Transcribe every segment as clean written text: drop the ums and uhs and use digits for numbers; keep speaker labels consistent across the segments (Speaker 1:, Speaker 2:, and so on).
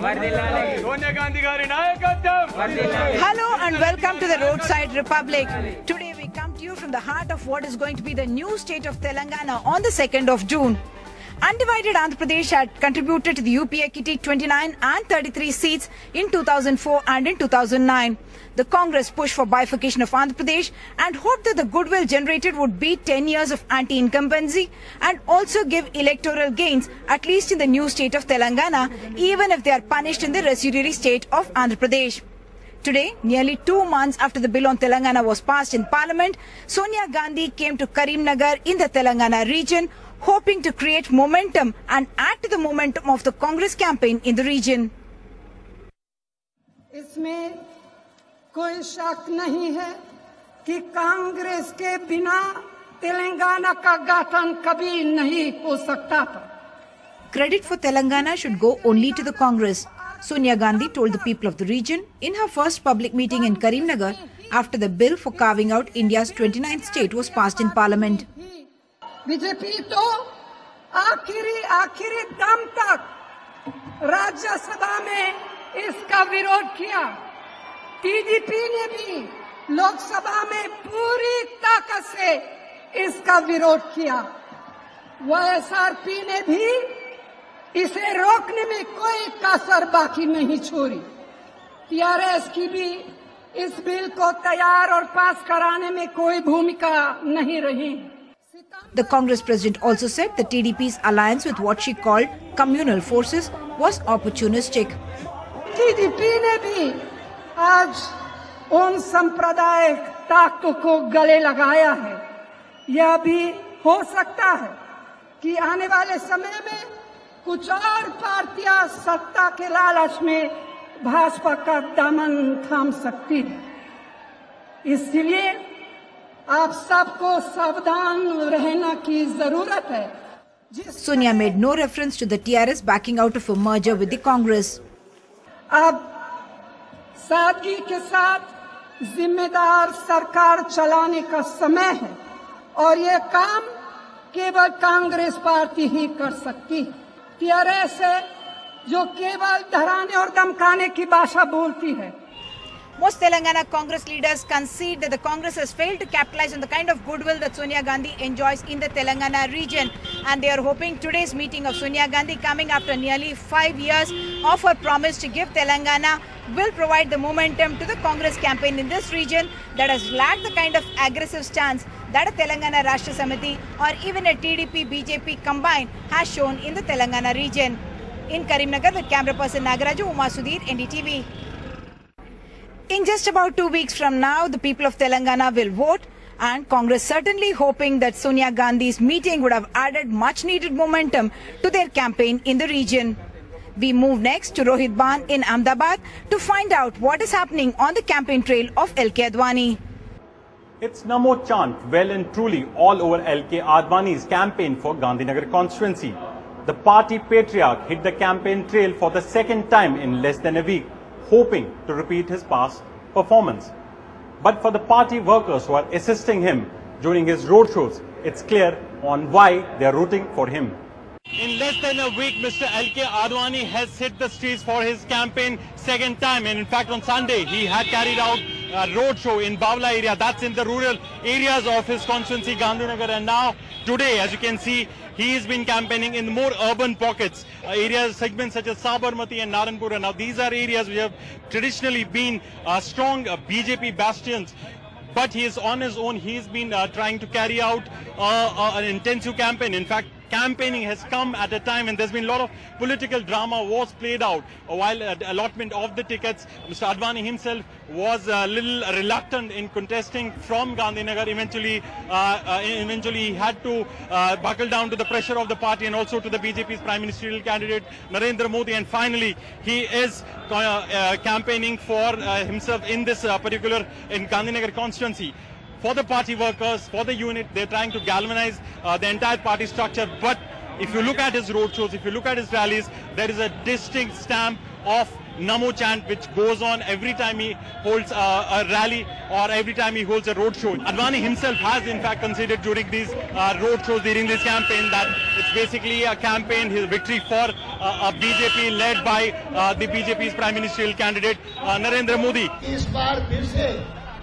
Speaker 1: Hello and welcome to the Roadside Republic. Today we come to you from the heart of what is going to be the new state of Telangana on the 2nd of June. Undivided Andhra Pradesh had contributed to the UPA kitty 29 and 33 seats in 2004 and in 2009. The Congress pushed for bifurcation of Andhra Pradesh and hoped that the goodwill generated would beat 10 years of anti-incumbency and also give electoral gains, at least in the new state of Telangana, even if they are punished in the residuary state of Andhra Pradesh. Today, nearly 2 months after the bill on Telangana was passed in Parliament, Sonia Gandhi came to Karimnagar in the Telangana region, hoping to create momentum and add to the momentum of the Congress campaign in the region.
Speaker 2: इसमें कोई शक नहीं है कि कांग्रेस के बिना तेलंगाना का गठन कभी नहीं हो सकता था.
Speaker 1: Credit for Telangana should go only to the Congress. Sonia Gandhi told the people of the region in her first public meeting in Karimnagar after the bill for carving out India's 29th state was passed in Parliament.
Speaker 2: BJP तो आखिरी दम तक राज्यसभा में इसका विरोध किया. TDP ने भी लोकसभा में पूरी ताकत से इसका विरोध किया. वाईएसआरपी ने भी इसे रोकने में कोई कसर बाकी नहीं छोड़ी. टीआरएस की भी इस बिल को तैयार और पास कराने में कोई भूमिका नहीं रही.
Speaker 1: The Congress president also said the TDP's alliance with what she called communal forces was opportunistic.
Speaker 2: TDP ने भी आज उन सांप्रदायिक ताकतों को गले लगाया है. यह भी हो सकता है कि आने वाले समय में कुछ और पार्टियां सत्ता के लालच में भाजपा का दामन थाम सकती है. इसलिए आप सबको सावधान रहने की जरूरत है.
Speaker 1: Sonia made no reference to the TRS backing out of a merger with the Congress.
Speaker 2: अब सादगी के साथ जिम्मेदार सरकार चलाने का समय है और ये काम केवल कांग्रेस पार्टी ही कर सकती है. टीआरएस है जो केवल डराने और धमकाने की भाषा बोलती है.
Speaker 1: Most Telangana Congress leaders concede that the Congress has failed to capitalize on the kind of goodwill that Sonia Gandhi enjoys in the Telangana region, and they are hoping today's meeting of Sonia Gandhi, coming after nearly 5 years of her promise to give Telangana, will provide the momentum to the Congress campaign in this region that has lacked the kind of aggressive stance that a Telangana Rashtra Samiti or even a TDP-BJP combined has shown in the Telangana region. In Karimnagar, with camera person Nagaraju, Uma Sudhir, NDTV. In just about 2 weeks from now, the people of Telangana will vote, and Congress certainly hoping that Sonia Gandhi's meeting would have added much needed momentum to their campaign in the region. We move next to Rohit Ban in Ahmedabad to find out what is happening on the campaign trail of LK Advani.
Speaker 3: It's Namo chant well and truly all over LK Advani's campaign for Gandhinagar constituency. The party patriarch hit the campaign trail for the second time in less than a week, hoping to repeat his past performance. But for the party workers who are assisting him during his roadshows, it's clear on why they are rooting for him. In less than a week, Mr. LK Advani has hit the streets for his campaign second time. And in fact, on Sunday, he had carried out a roadshow in Bawla area. That's in the rural areas of his constituency, Gandhinagar. And now, today, as you can see, he has been campaigning in more urban pockets, areas, segments such as Sabarmati and Naranpura. Now, these are areas which have traditionally been strong BJP bastions. But he is on his own. He's been trying to carry out an intensive campaign. In fact, campaigning has come at a time when there's been a lot of political drama was played out. While allotment of the tickets, Mr. Advani himself was a little reluctant in contesting from Gandhinagar. Eventually he had to buckle down to the pressure of the party and also to the BJP's prime ministerial candidate Narendra Modi. And finally, he is campaigning for himself in this particular in Gandhinagar constituency. For the party workers, for the unit, they're trying to galvanize the entire party structure. But if you look at his roadshows, if you look at his rallies, there is a distinct stamp of Namo chant which goes on every time he holds a rally or every time he holds a road show. Advani himself has in fact considered during these road shows, during this campaign, that it's basically a campaign, his victory for a BJP led by the BJP's Prime Ministerial candidate Narendra Modi.
Speaker 4: इस बार फिर से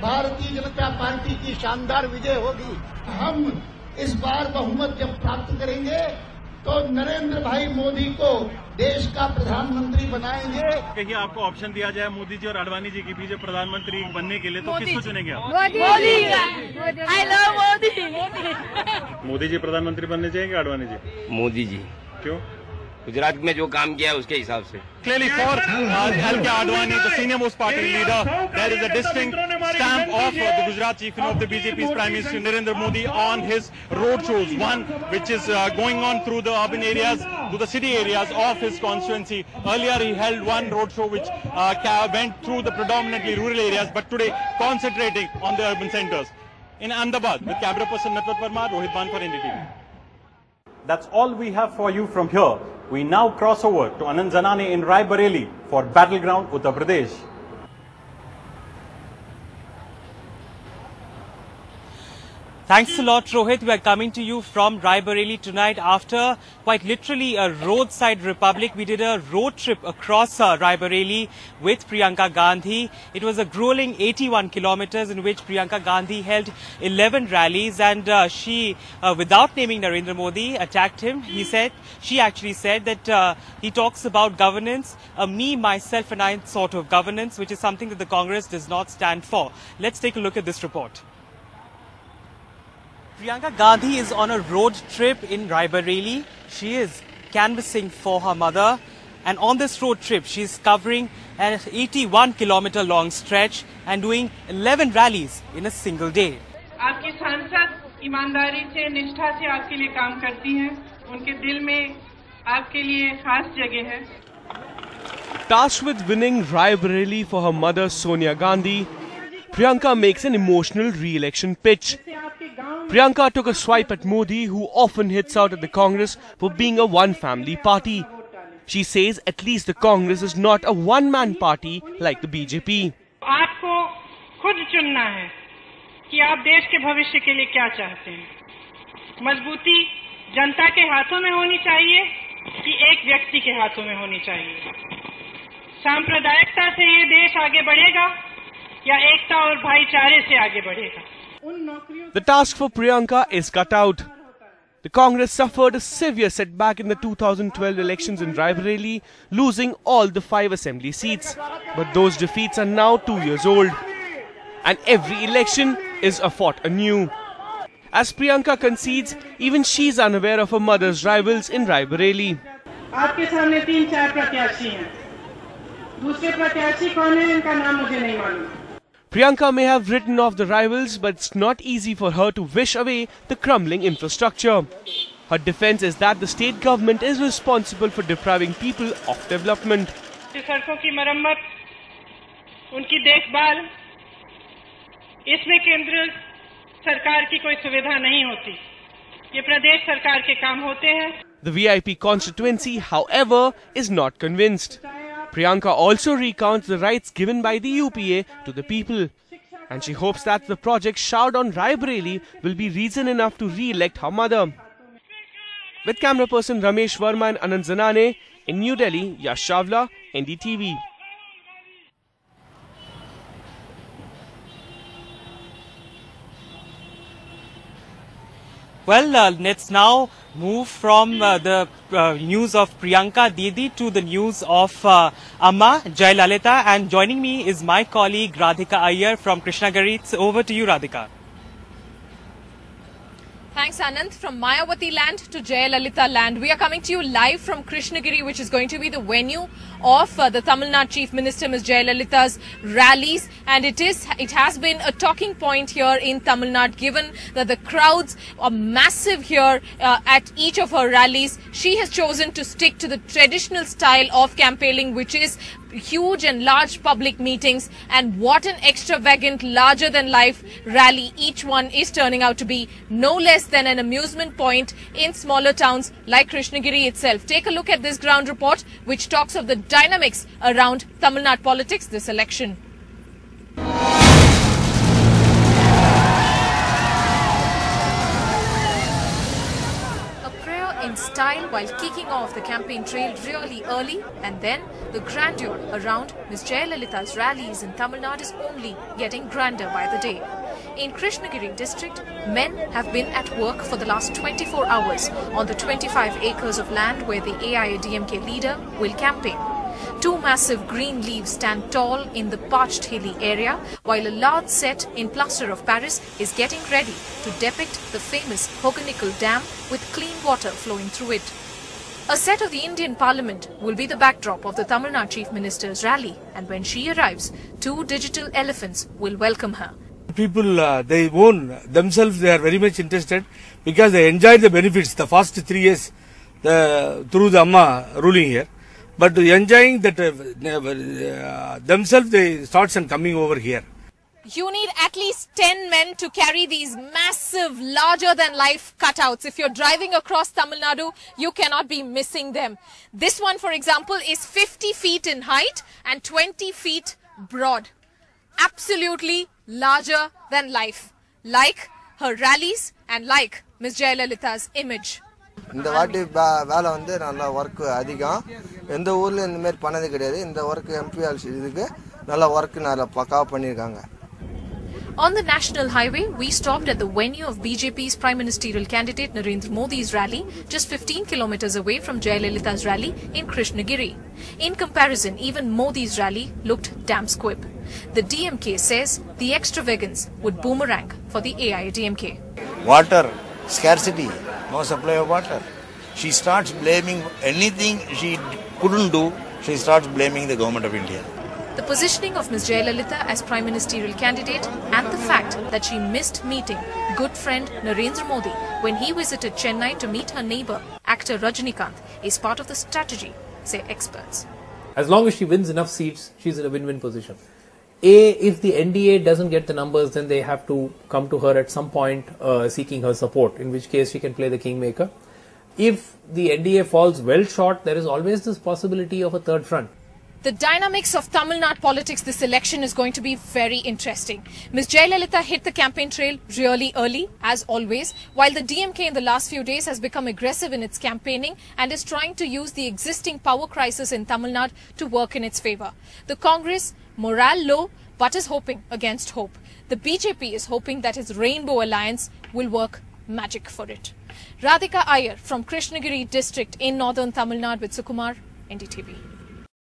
Speaker 4: Bharatiya Janata party की शानदार विजय होगी। हम इस बार बहुमत जब प्राप्त करेंगे तो नरेंद्र भाई मोदी को देश का प्रधानमंत्री बनाएंगे।
Speaker 3: कहिए, आपको ऑप्शन दिया जाए मोदी जी और आडवाणी जी के बीच प्रधानमंत्री बनने के लिए, तो किसको चुनेंगे आप?
Speaker 5: मोदी। I love Modi.
Speaker 3: मोदी जी प्रधानमंत्री बनने चाहिए आडवाणी जी?
Speaker 6: मोदी जी।
Speaker 3: क्यों?
Speaker 6: गुजरात में जो काम किया है उसके हिसाब से।
Speaker 3: Clearly for L.K. Advani, the senior most party leader, there is a distinct stamp of the Gujarat chief of the BJP's Prime Minister Narendra Modi on his road shows. One which is going on through the urban areas, to the city areas of his constituency. Earlier he held one road show which went through the predominantly rural areas, but today concentrating on the urban centers. In Ahmedabad, with camera person Natwat Parmar, Rohit Ban for NDTV. That's all we have for you from here. We now cross over to Anand Zanane in Rai Bareli for Battleground Uttar Pradesh.
Speaker 7: Thanks a lot, Rohit. We are coming to you from Rai Bareli tonight after quite literally a roadside republic. We did a road trip across Rai Bareli with Priyanka Gandhi. It was a grueling 81 kilometers in which Priyanka Gandhi held 11 rallies, and she, without naming Narendra Modi, attacked him. She actually said that he talks about governance, a me, myself and I sort of governance, which is something that the Congress does not stand for. Let's take a look at this report. Priyanka Gandhi is on a road trip in Rai Bareli. She is canvassing for her mother, and on this road trip she is covering an 81-kilometer long stretch and doing 11 rallies in a single day.
Speaker 8: आपकी सांसद ईमानदारी से, निष्ठा से आपके लिए काम करती हैं। उनके दिल में आपके लिए खास जगह है।
Speaker 9: Tasked with winning Rai Bareli for her mother Sonia Gandhi, Priyanka makes an emotional re-election pitch. Priyanka took a swipe at Modi, who often hits out at the Congress for being a one-family party. She says at least the Congress is not a one-man party like the BJP.
Speaker 8: आपको खुद चुनना है कि आप देश के भविष्य के लिए क्या चाहते हैं। मजबूती जनता के हाथों में होनी चाहिए कि एक व्यक्ति के हाथों में होनी चाहिए। सांप्रदायिकता से ये देश आगे बढ़ेगा या एकता और भाईचारे से आगे बढ़ेगा।
Speaker 9: The task for Priyanka is cut out. The Congress suffered a severe setback in the 2012 elections in Rai Bareli, losing all the 5 assembly seats. But those defeats are now 2 years old, and every election is fought anew. As Priyanka concedes, even she is unaware of her mother's rivals in Rai Bareli.
Speaker 8: आपके सामने 3-4 प्रत्याशी हैं। दूसरे प्रत्याशी कौन है, इनका नाम मुझे नहीं मालूम।
Speaker 9: Priyanka may have written off the rivals, but it's not easy for her to wish away the crumbling infrastructure. Her defense is that the state government is responsible for depriving people of development.
Speaker 8: सड़कों की मरम्मत, उनकी देखभाल, इसमें केंद्र सरकार की कोई सुविधा नहीं होती। ये प्रदेश सरकार के काम होते हैं।
Speaker 9: The VIP constituency, however, is not convinced. Priyanka also recounts the rights given by the UPA to the people, and she hopes that the project showered on Rai Bareli will be reason enough to re-elect her mother. With camera person Ramesh Verma and Anand Zanane, in New Delhi, Yash Chawla, NDTV.
Speaker 7: Well, let's now move from the news of Priyanka Didi to the news of Amma Jayalalitha, and joining me is my colleague Radhika Iyer from Krishnagiri. It's over to you, Radhika.
Speaker 5: Thanks, Anand. From Mayawati land to Jayalalitha land, we are coming to you live from Krishnagiri, which is going to be the venue of the Tamil Nadu Chief Minister Ms. Jayalalitha's rallies, and it has been a talking point here in Tamil Nadu, given that the crowds are massive here at each of her rallies. She has chosen to stick to the traditional style of campaigning, which is huge and large public meetings, and what an extravagant, larger than life rally each one is turning out to be. No less than an amusement point in smaller towns like Krishnagiri itself. Take a look at this ground report, which talks of the dynamics around Tamil Nadu politics this election. In style while kicking off the campaign trail really early, and then the grandeur around Ms. Jayalalitha's rallies in Tamil Nadu is only getting grander by the day. In Krishnagiri district, men have been at work for the last 24 hours on the 25 acres of land where the AIADMK leader will campaign. Two massive green leaves stand tall in the parched hilly area, while a large set in plaster of Paris is getting ready to depict the famous Hoganikal Dam with clean water flowing through it. A set of the Indian Parliament will be the backdrop of the Tamil Nadu Chief Minister's rally, and when she arrives, two digital elephants will welcome her.
Speaker 10: People, they own themselves, they are very much interested because they enjoyed the benefits the first 3 years through the Amma ruling here. But enjoying that themselves, they start and coming over here.
Speaker 5: You need at least 10 men to carry these massive, larger-than-life cutouts. If you're driving across Tamil Nadu, you cannot be missing them. This one, for example, is 50 feet in height and 20 feet broad. Absolutely larger than life. Like her rallies and like Ms. Jayalalitha's image.
Speaker 11: இந்த வாட்டி வேலை வந்து நல்ல work அதிகம் எந்த ஊர்ல இந்த மாதிரி பண்ணது கிடையாது இந்த வர்க் எம்பிஎல் இதுக்கு நல்ல வர்க் நல்ல பக்காவா பண்ணிருக்காங்க.
Speaker 5: On the national highway, we stopped at the venue of BJP's Prime Ministerial candidate Narendra Modi's rally, just 15 kilometers away from Jayalalitha's rally in Krishnagiri. In comparison, even Modi's rally looked damn squib. The DMK says the extravagance would boomerang for the AIADMK.
Speaker 12: Water scarcity, no supply of water. She starts blaming anything she couldn't do, she starts blaming the government of India.
Speaker 5: The positioning of Ms. Jayalalitha as Prime Ministerial candidate and the fact that she missed meeting good friend Narendra Modi when he visited Chennai to meet her neighbour, actor Rajinikanth, is part of the strategy, say experts.
Speaker 13: As long as she wins enough seats, she's in a win-win position. If the NDA doesn't get the numbers, then they have to come to her at some point seeking her support, in which case she can play the kingmaker. If the NDA falls well short, there is always this possibility of a third front.
Speaker 5: The dynamics of Tamil Nadu politics this election is going to be very interesting. Ms. Jayalalitha hit the campaign trail really early, as always, while the DMK in the last few days has become aggressive in its campaigning and is trying to use the existing power crisis in Tamil Nadu to work in its favour. The Congress, morale low, but is hoping against hope. The BJP is hoping that its Rainbow Alliance will work magic for it. Radhika Iyer from Krishnagiri district in northern Tamil Nadu with Sukumar, NDTV.